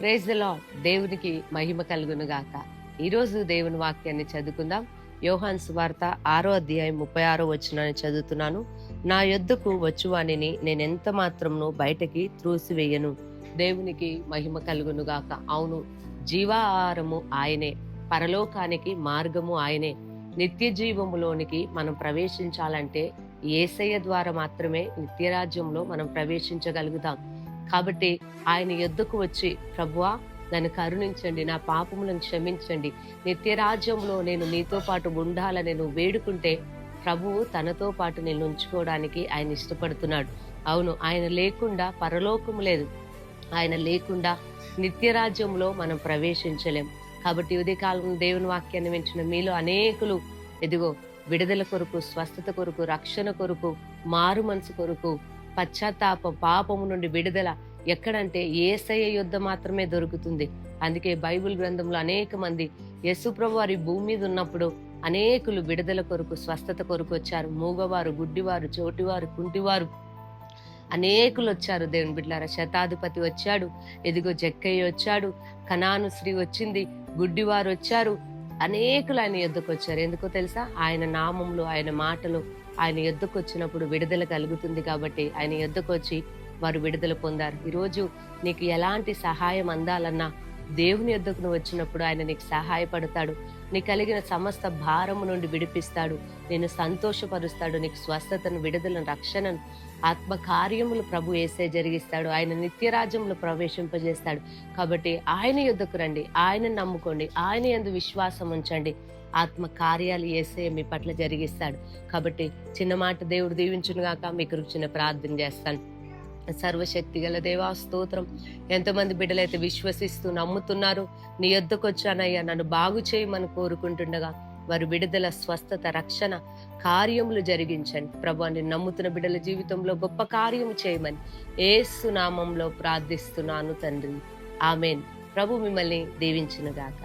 Praise the lord. దేవునికి మహిమ కలుగును గాక. ఈరోజు దేవుని వాక్యాన్ని చదువుకుందాం. యోహాను సువార్త 6వ అధ్యాయం 36వ వచనాన్ని చదువుతున్నాను. నా యొద్దకు వచ్చువానిని నేనెంత మాత్రమును బయటకి త్రోసివేయను. దేవునికి మహిమ కలుగును గాక. అవును, జీవాహారము ఆయనే, పరలోకానికి మార్గము ఆయనే. నిత్య జీవములోనికి మనం ప్రవేశించాలంటే యేసయ్య ద్వారా మాత్రమే నిత్యరాజ్యంలో మనం ప్రవేశించగలుగుతాం. కాబట్టి ఆయన యొద్దకు వచ్చి, ప్రభువా నన్ను కరుణించండి, నా పాపములను క్షమించండి, నిత్యరాజ్యంలో నేను నీతో పాటు ఉండాలని నువ్వు వేడుకుంటే ప్రభువు తనతో పాటు నేను ఉంచుకోవడానికి ఆయన ఇష్టపడుతున్నాడు. అవును, ఆయన లేకుండా పరలోకము లేదు, ఆయన లేకుండా నిత్యరాజ్యంలో మనం ప్రవేశించలేం. కాబట్టి ఉదయకాలం దేవుని వాక్యాన్ని వింటున్న మీలో అనేకులు ఎదిగో విడుదల కొరకు, స్వస్థత కొరకు, రక్షణ కొరకు, మారు మనసు కొరకు, పశ్చాత్తాప పాపము నుండి విడుదల ఎక్కడంటే యేసయ్య యుద్ధ మాత్రమే దొరుకుతుంది. అందుకే బైబిల్ గ్రంథంలో అనేక మంది యేసుప్రభు వారి భూమి మీద ఉన్నప్పుడు అనేకులు విడుదల కొరకు, స్వస్థత కొరకు వచ్చారు. మూగవారు, గుడ్డివారు, చోటివారు, కుంటివారు అనేకులు వచ్చారు. దేవుని బిడ్డలారా, శతాధిపతి వచ్చాడు, ఎదిగో జక్కయ్య వచ్చాడు, కనాను స్త్రీ వచ్చింది, గుడ్డివారు వచ్చారు, అనేకులు ఆయన యుద్ధకు వచ్చారు. ఎందుకో తెలుసా? ఆయన నామంలో, ఆయన మాటలు ఆయన యుద్ధకు వచ్చినప్పుడు విడుదల కలుగుతుంది. కాబట్టి ఆయన యుద్ధకు వచ్చి వారు విడుదల పొందారు. ఈరోజు నీకు ఎలాంటి సహాయం అందాలన్నా దేవుని యొద్దకు నువ్వు వచ్చినప్పుడు ఆయన నీకు సహాయపడతాడు. నీకు కలిగిన సమస్త భారము నుండి విడిపిస్తాడు, నేను సంతోషపరుస్తాడు, నీకు స్వస్థతను, విడుదలను, రక్షణను, ఆత్మ కార్యములు ప్రభు యేసే జరిగిస్తాడు. ఆయన నిత్యరాజ్యంలో ప్రవేశింపజేస్తాడు. కాబట్టి ఆయన యొద్దకు రండి, ఆయన నమ్ముకోండి, ఆయన యందు విశ్వాసం ఉంచండి. ఆత్మ కార్యాలు యేసే మీ పట్ల జరిగిస్తాడు. కాబట్టి చిన్న మాట దేవుడు దీవించును గాక. మీకు చిన్న ప్రార్థన చేస్తాను. సర్వశక్తి గల దేవా స్తోత్రం. ఎంతమంది బిడ్డలైతే విశ్వసిస్తూ నమ్ముతున్నారు, నీ యొద్దకు వచ్చానయ్యా నన్ను బాగు చేయమని కోరుకుంటుండగా వారు విడుదల, స్వస్థత, రక్షణ కార్యములు జరిగించండి ప్రభు. నేను నమ్ముతున్న బిడ్డల జీవితంలో గొప్ప కార్యము చేయమని యేసు నామంలో ప్రార్థిస్తున్నాను తండ్రి, ఆమేన్. ప్రభు మిమ్మల్ని దీవించును గాక.